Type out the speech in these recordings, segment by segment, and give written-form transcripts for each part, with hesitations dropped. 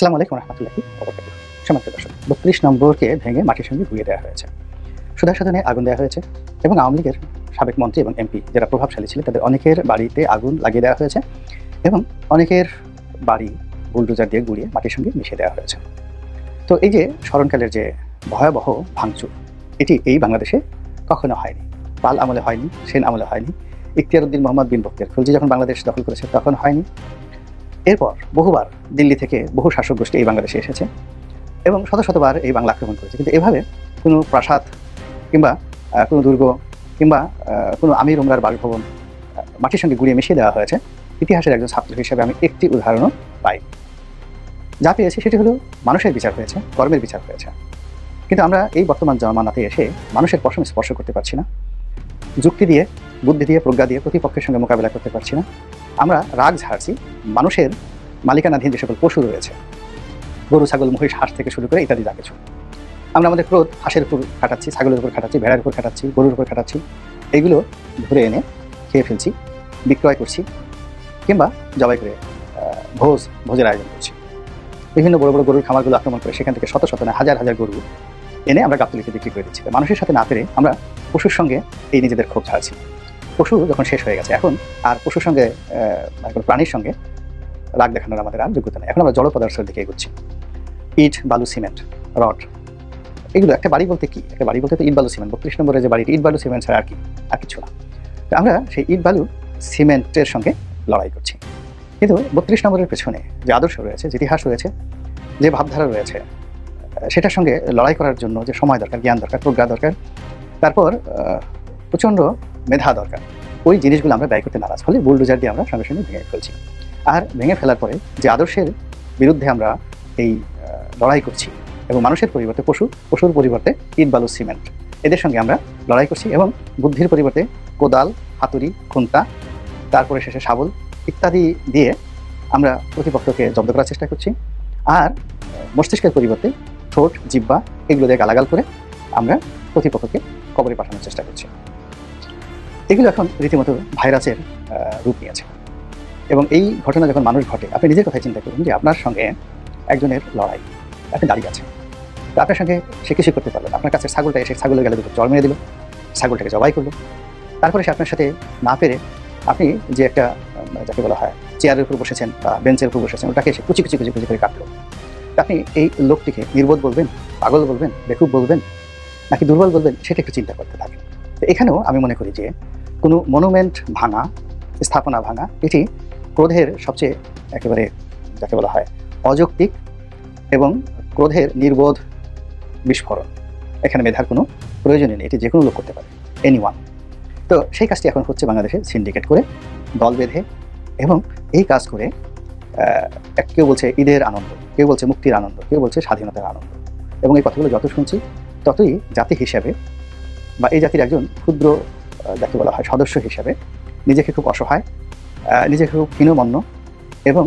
আসসালামু আলাইকুম রহমতুল্লাহি ওয়াবারাকাতুহু। সম্মানিত দর্শক, ৩২ নম্বরকে ভেঙে মাটির সঙ্গে ঘুরিয়ে দেওয়া হয়েছে, সুধাসাধনে আগুন দেওয়া হয়েছে এবং আওয়ামী লীগের সাবেক মন্ত্রী এবং এমপি যারা প্রভাবশালী ছিলেন তাদের অনেকের বাড়িতে আগুন লাগিয়ে দেওয়া হয়েছে এবং অনেকের বাড়ি বুলডোজার দিয়ে গুঁড়িয়ে মাটির সঙ্গে মিশিয়ে দেওয়া হয়েছে। তো এই যে স্মরণকালের যে ভয়াবহ ভাঙচুর, এটি এই বাংলাদেশে কখনো হয়নি। পাল আমলে হয়নি, সেন আমলে হয়নি, ইখতিয়ার উদ্দিন মোহাম্মদ বিন বখতিয়ার খলজি যখন বাংলাদেশ দখল করেছে তখন হয়নি। এরপর বহুবার দিল্লি থেকে বহু শাসক গোষ্ঠী এই বাংলাদেশে এসেছে এবং শত শতবার এই বাংলা আক্রমণ করেছে, কিন্তু এভাবে কোনো প্রাসাদ কিংবা কোনো দুর্গ কিংবা কোনো আমির উমরার বাসভবন মাটির সঙ্গে গুঁড়িয়ে মিশিয়ে দেওয়া হয়েছে ইতিহাসের একজন ছাত্র হিসেবে আমি একটি উদাহরণও পাই। যা পেয়েছি সেটি হলো মানুষের বিচার হয়েছে, কর্মের বিচার হয়েছে, কিন্তু আমরা এই বর্তমান জমানাতে এসে মানুষের পশম স্পর্শ করতে পারছি না, যুক্তি দিয়ে, বুদ্ধি দিয়ে, প্রজ্ঞা দিয়ে প্রতিপক্ষের সঙ্গে মোকাবিলা করতে পারছি না। আমরা রাগ ঝাড়ছি মানুষের মালিকানাধীন যে সকল পশু রয়েছে, গরু, ছাগল, মহিষ, হাঁস থেকে শুরু করে ইত্যাদি যা কিছু, আমরা আমাদের ক্রোধ হাঁসের উপর খাটাচ্ছি, ছাগলের উপর খাটাচ্ছি, ভেড়ার উপর খাটাচ্ছি, গরুর উপর খাটাচ্ছি, এইগুলো ধরে এনে খেয়ে ফেলছি, বিক্রয় করছি কিংবা জবাই করে ভোজের আয়োজন করছি। বিভিন্ন বড় বড় গরুর খামারগুলো আক্রমণ করে সেখান থেকে শত শত না হাজার হাজার গরু এনে আমরা গাবতলীতে বিক্রি করে দিচ্ছি। মানুষের সাথে না পেরে আমরা পশুর সঙ্গে এই নিজেদের ক্ষোভ ঝাড়ছি। পশু যখন শেষ হয়ে গেছে, এখন আর পশুর সঙ্গে প্রাণীর সঙ্গে রাগ দেখানোর আমাদের আর যোগ্যতা নেই। এখন আমরা জড় পদার্থের দিকে এগোচ্ছি। ইট, বালু, সিমেন্ট, রড, এগুলো একটা বাড়ি বলতে কি? একটা বাড়ি বলতে তো ইট, বালু, সিমেন্ট। ৩২ নম্বরে যে বাড়িটি, ইট, বালু, সিমেন্ট ছাড়া আর কি, আর কিছু না। তো আমরা সেই ইট, বালু, সিমেন্টের সঙ্গে লড়াই করছি, কিন্তু ৩২ নম্বরের পেছনে যে আদর্শ রয়েছে, যে ইতিহাস রয়েছে, যে ভাবধারা রয়েছে, সেটার সঙ্গে লড়াই করার জন্য যে সময় দরকার, জ্ঞান দরকার, প্রজ্ঞা দরকার, তারপর প্রচণ্ড মেধা দরকার, ওই জিনিসগুলো আমরা ব্যয় করতে নারাজ। ফলে বুলডোজার দিয়ে আমরা সঙ্গে সঙ্গে ভেঙে ফেলছি। আর ভেঙে ফেলার পরে যে আদর্শের বিরুদ্ধে আমরা এই লড়াই করছি এবং মানুষের পরিবর্তে পশুর পরিবর্তে ইট, বালু, সিমেন্ট, এদের সঙ্গে আমরা লড়াই করছি এবং বুদ্ধির পরিবর্তে কোদাল, হাতুড়ি, খুন্তা, তারপরে শেষে শাবল ইত্যাদি দিয়ে আমরা প্রতিপক্ষকে জব্দ করার চেষ্টা করছি। আর মস্তিষ্কের পরিবর্তে ঠোঁট, জিহ্বা এগুলো দিয়ে গালাগাল করে আমরা প্রতিপক্ষকে কবরে পাঠানোর চেষ্টা করছি। এগুলো এখন রীতিমতো ভাইরাসের রূপ নিয়েছে এবং এই ঘটনা যখন মানুষ ঘটে, আপনি নিজের কথাই চিন্তা করুন যে আপনার সঙ্গে একজনের লড়াই, আপনি দাঁড়িয়ে আছেন, তো আপনার সঙ্গে সে কিছু করতে পারলো না। আপনার কাছে ছাগলটা এসে ছাগলের গালে দুটো চড় মেরে দিল, ছাগলটাকে জবাই করলো, তারপরে সে আপনার সাথে না পেরে আপনি যে একটা যাকে বলা হয় চেয়ারের উপর বসেছেন বা বেঞ্চের উপর বসেছেন, ওটাকে এসে কুচি কুচি কুচি কুচি করে কাটলো। আপনি এই লোকটিকে নির্বোধ বলবেন, পাগল বলবেন, বেকুব বলবেন, নাকি দুর্বল বলবেন, সেটা একটু চিন্তা করতে থাকেন। তো এখানেও আমি মনে করি যে কোনো মনুমেন্ট ভাঙা, স্থাপনা ভাঙা, এটি ক্রোধের সবচেয়ে একেবারে যাকে বলা হয় অযৌক্তিক এবং ক্রোধের নির্বোধ বিস্ফোরণ। এখানে মেধার কোনো প্রয়োজনই নেই, এটি যে কোনো লোক করতে পারে, এনিওয়ান। তো সেই কাজটি এখন হচ্ছে বাংলাদেশে সিন্ডিকেট করে, দল বেঁধে, এবং এই কাজ করে কেউ বলছে ঈদের আনন্দ, কেউ বলছে মুক্তির আনন্দ, কেউ বলছে স্বাধীনতার আনন্দ। এবং এই কথাগুলো যত শুনছি ততই জাতি হিসাবে বা এই জাতির একজন ক্ষুদ্র যাকে বলা হয় সদস্য হিসাবে নিজেকে খুব অসহায়, নিজেকে খুব হীনমন্য এবং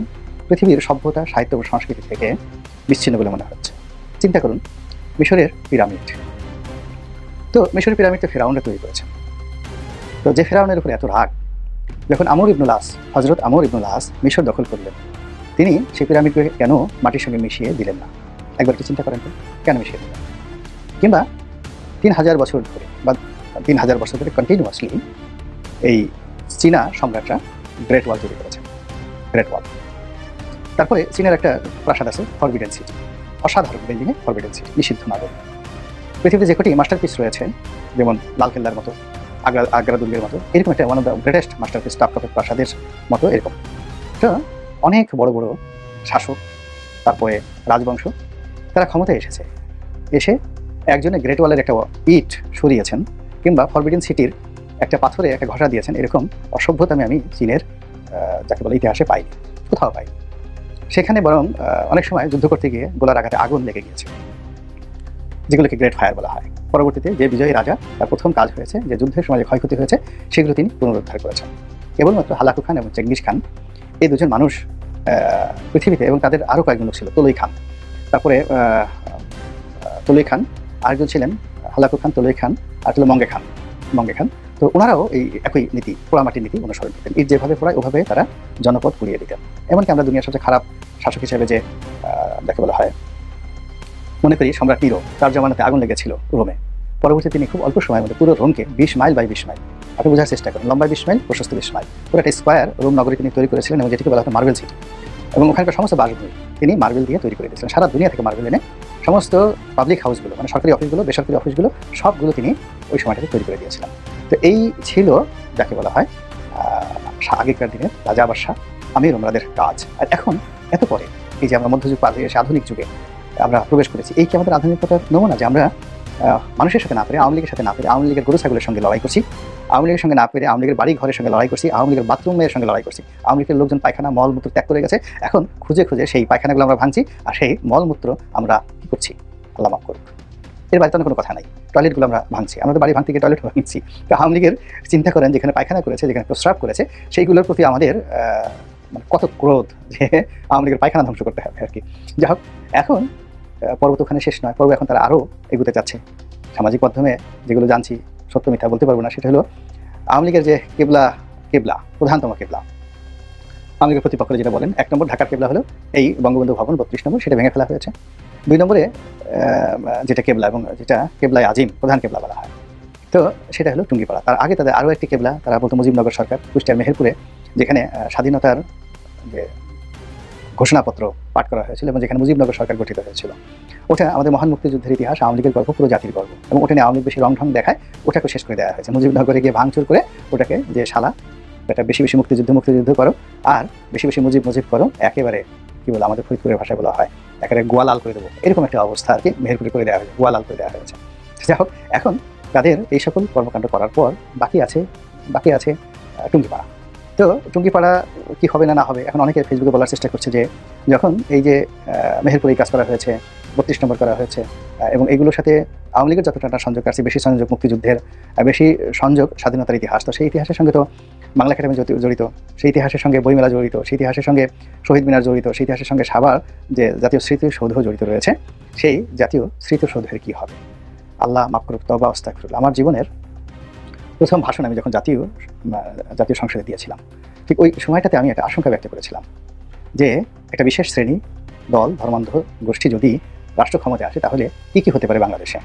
পৃথিবীর সভ্যতা, সাহিত্য ও সংস্কৃতি থেকে বিচ্ছিন্ন বলে মনে হচ্ছে। চিন্তা করুন মিশরের পিরামিড। তো মিশরের পিরামিডটা ফেরাউনরা তৈরি করেছেন। তো যে ফেরাউনের উপরে এত রাগ, যখন হযরত আমর ইবনুল আস মিশর দখল করলেন, তিনি সেই পিরামিডকে কেন মাটির সঙ্গে মিশিয়ে দিলেন না? একবার কি চিন্তা করেন তো, কেন মিশিয়ে দিলেন? কিংবা ৩,০০০ বছর ধরে বা ৩,০০০ বছর ধরে কন্টিনিউয়াসলি এই চীনা সম্রাটরা গ্রেট ওয়াল তৈরি করেছেন, গ্রেট ওয়াল। তারপরে চীনের একটা প্রাসাদ আছে ফরবিডেন সিটি, অসাধারণ বিল্ডিংয়ে ফরবিডেন সিটি, নিষিদ্ধ নগর। পৃথিবীতে যে কটি মাস্টারপিস রয়েছে, যেমন লালকেল্লার মতো, আগ্রা দুর্গের মতো, এরকম একটা one of the greatest masterpiece টাপকাপের প্রাসাদের মতো এরকম। তো অনেক বড় বড় শাসক, তারপরে রাজবংশ, তারা ক্ষমতায় এসে একজনে গ্রেট ওয়ালের একটা ইট সরিয়েছেন কিংবা ফরবিডেন সিটির একটা পাথরে একটা ঘষা দিয়েছেন, এরকম অসভ্যতা আমি চীনের যাকে বলে ইতিহাসে পাইনি, কোথাও পাইনি। সেখানে বরং অনেক সময় যুদ্ধ করতে গিয়ে গোলার আঘাতে আগুন লেগে গিয়েছে, যেগুলোকে গ্রেট ফায়ার বলা হয়। পরবর্তীতে যে বিজয়ী রাজা, তার প্রথম কাজ হয়েছে যে যুদ্ধের সময় যে ক্ষয়ক্ষতি হয়েছে সেগুলো তিনি পুনরুদ্ধার করেছেন। কেবলমাত্র হালাকু খান এবং চেঙ্গিস খান, এই দুজন মানুষ পৃথিবীতে, এবং তাদের আরও কয়েকজন লোক ছিল, তলুই খান, তারপরে তলুই খান, আরেকজন ছিলেন হালাকু খান, তলুই খান, আর ছিল মঙ্গে খান। তো ওনারাও এই একই নীতি, পোড়ামাটির নীতি অনুসরণ করতেন। ঈদ যেভাবে পোড়ায় ওভাবে তারা জনপদ পুড়িয়ে দিতেন। এমনকি আমরা দুনিয়ার সবচেয়ে খারাপ শাসক হিসেবে যে যাকে বলা হয়, মনে করি সম্রাট নিরো, তার জমানাতে আগুন লেগেছিল রোমে। পরবর্তী তিনি খুব অল্প সময়ের মধ্যে পুরো রোমকে 20 মাইল বাই 20 মাইল, আপনি বোঝার চেষ্টা করেন, লম্বায় 20 মাইল, প্রশস্ত 20 মাইল, পুরো একটা স্কোয়ার রোম নগরী তিনি তৈরি করেছিলেন, এবং যেটিকে বলা হতো মার্বেল সিটি। এবং ওখানকার সমস্ত বাসভূমি তিনি মার্বেল দিয়ে তৈরি করে দিয়েছিলেন। সারা দুনিয়া থেকে মার্বেল এনে সমস্ত পাবলিক হাউসগুলো, মানে সরকারি অফিসগুলো, বেসরকারি অফিসগুলো, সবগুলো তিনি ওই সময়টাতে তৈরি করে দিয়েছিলেন। তো এই ছিল যাকে বলা হয় আগেকার দিনের রাজা বাদশাহ আমির ওমরাদের কাজ। আর এখন এত পরে এই যে আমরা মধ্যযুগ পার হয়ে এসে আধুনিক যুগে আমরা প্রবেশ করেছি, এই কি আমাদের আধুনিকতার নমুনা যে আমরা মানুষের সাথে না পেরে, আওয়ামী লীগের সাথে না পেরে, আওয়ামী লীগের গরু ছাগলের সঙ্গে লড়াই করছি, আওয়ামী লীগের সঙ্গে না পেরে আওয়ামী লীগের বাড়ি ঘরের সঙ্গে লড়াই করছি, আওয়ামী লীগের বাথরুমের সঙ্গে লড়াই করছি, আওয়ামী লীগের লোকজন পায়খানা মলমূত্র ত্যাগ করে গেছে, এখন খুঁজে খুঁজে সেই পায়খানাগুলো আমরা ভাঙছি, আর সেই মলমূত্র আমরা কি করছি, আল্লাহ মাফ করুক, এর বাড়িতে কোনো কথা নাই, টয়লেটগুলো আমরা ভাঙছি, আমাদের বাড়ি ভাঙতে গিয়ে টয়লেট ভাঙছি। তো আওয়ামী লীগের চিন্তা করেন যেখানে পায়খানা করেছে, যেখানে প্রস্রাব করেছে, সেইগুলোর প্রতি আমাদের কত ক্রোধ যে আওয়ামী লীগের পায়খানা ধ্বংস করতে হবে আর কি। যাই হোক, এখন পর্ব তো ওখানে শেষ নয়, পর্ব এখন তারা আরও এগুতে যাচ্ছে। সামাজিক মাধ্যমে যেগুলো জানছি, সত্য মিথ্যা বলতে পারবো না, সেটা হলো আওয়ামী লীগের যে কেবলা প্রধানতম কেবলা, আওয়ামী লীগের প্রতিপক্ষরা যেটা বলেন, 1 নম্বর ঢাকার কেবলা হলো এই বঙ্গবন্ধু ভবন 32 নম্বর, সেটা ভেঙে ফেলা হয়েছে। 2 নম্বরে যেটা কেবলা, এবং যেটা কেবলায় আজিম, প্রধান কেবলা বলা হয়, তো সেটা হলো টুঙ্গিপাড়া। তার আগে তাদের আরও একটি কেবলা, তারা বলতো মুজিবনগর সরকার, কুষ্টিয়ার মেহেরপুরে, যেখানে স্বাধীনতার যে ঘোষণাপত্র পাঠ করা হয়েছিল এবং যেখানে মুজিবনগর সরকার গঠিত হয়েছিল। ওটা আমাদের মহান মুক্তিযুদ্ধের ইতিহাস, আওয়ামী লীগের গর্ব, পুরো জাতির গর্ব, এবং ওটা নিয়ে আওয়ামী লীগ বেশি রং ঢং দেখায়, ওটাকে শেষ করে দেওয়া হয়েছে। মুজিবনগরে গিয়ে ভাঙচুর করে ওটাকে যে শালা, এটা বেশি বেশি মুক্তিযুদ্ধ করো, আর বেশি বেশি মুজিব করো, একেবারে কি বলে আমাদের ফরিদপুরের ভাষায় বলা হয়, একেবারে গোয়ালাল করে দেবো, এরকম একটা অবস্থা আর কি মেহেরপুরে করে দেওয়া হয়েছে, গোয়ালাল করে দেওয়া হয়েছে। যাই হোক, এখন তাদের এই সকল কর্মকাণ্ড করার পর বাকি আছে টুঙ্গিপাড়া। তো টুঙ্গিপাড়া কি হবে না হবে, এখন অনেকে ফেসবুকে বলার চেষ্টা করছে যে যখন এই যে মেহেরপুরে কাজ করা হয়েছে, 32 নম্বর করা হয়েছে, এবং এগুলোর সাথে আওয়ামী লীগের যতটা সংযোগ আছে, বেশি সংযোগ মুক্তিযুদ্ধের, বেশি সংযোগ স্বাধীনতার ইতিহাস, তো সেই ইতিহাসের সঙ্গে তো বাংলা একাডেমি জড়িত, সেই ইতিহাসের সঙ্গে বইমেলা জড়িত, সেই ইতিহাসের সঙ্গে শহীদ মিনার জড়িত, সেই ইতিহাসের সঙ্গে সাভার যে জাতীয় স্মৃতিসৌধ জড়িত রয়েছে, সেই জাতীয় স্মৃতিসৌধের কী হবে? আল্লাহ মাফ করুক, তওবা আস্তাগফিরুল্লাহ। আমার জীবনের প্রথম ভাষণ আমি যখন জাতীয় সংসদে দিয়েছিলাম, ঠিক ওই সময়টাতে আমি একটা আশঙ্কা ব্যক্ত করেছিলাম যে একটা বিশেষ শ্রেণী, দল, ধর্মান্ধ গোষ্ঠী যদি রাষ্ট্র ক্ষমতায় আসে তাহলে কী হতে পারে বাংলাদেশে।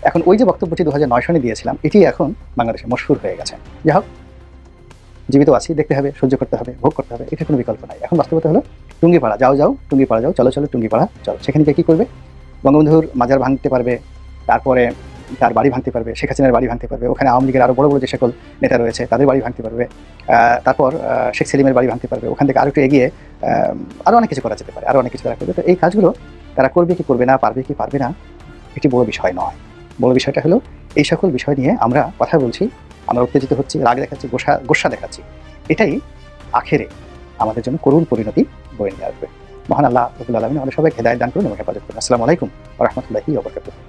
এখন ওই যে বক্তব্যটি 2009 সনে দিয়েছিলাম, এটি এখন বাংলাদেশে মশহুর হয়ে গেছে। যাই হোক, জীবিত আছি, দেখতে হবে, সহ্য করতে হবে, ভোগ করতে হবে, এটা কোনো বিকল্প নাই। এখন বাস্তবতা হলো টুঙ্গিপাড়া যাও, টুঙ্গিপাড়া যাও, চলো টুঙ্গিপাড়া চলো। সেখানে গিয়ে কী করবে? বঙ্গবন্ধুর মাজার ভাঙতে পারবে, তারপরে তার বাড়ি ভাঙতে পারবে, শেখ হাসিনার বাড়ি ভাঙতে পারবে, ওখানে আওয়ামী লীগের আরও বড় বড় যে সকল নেতা রয়েছে তাদের বাড়ি ভাঙতে পারবে, তারপর শেখ সেলিমের বাড়ি ভাঙতে পারবে, ওখান থেকে আরও একটু এগিয়ে আরও অনেক কিছু করা যেতে পারে, আরও অনেক কিছু করা করবে। তো এই কাজগুলো তারা করবে কি করবে না, পারবে কি পারবে না, এটি বড় বিষয় নয়। বড় বিষয়টা হলো এই সকল বিষয় নিয়ে আমরা কথা বলছি, আমরা উত্তেজিত হচ্ছি, রাগ দেখাচ্ছি, গোসা দেখাচ্ছি, এটাই আখেরে আমাদের জন্য করুণ পরিণতি বয়ে নিয়ে আসবে। মহান আল্লাহ রাব্বুল আলামিন আমাদের সবাইকে হেদায়েত দান করুন এবং হেফাজত করুন। আসসালামু আলাইকুম ওয়া রাহমাতুল্লাহি ওয়া বারাকাতুহু।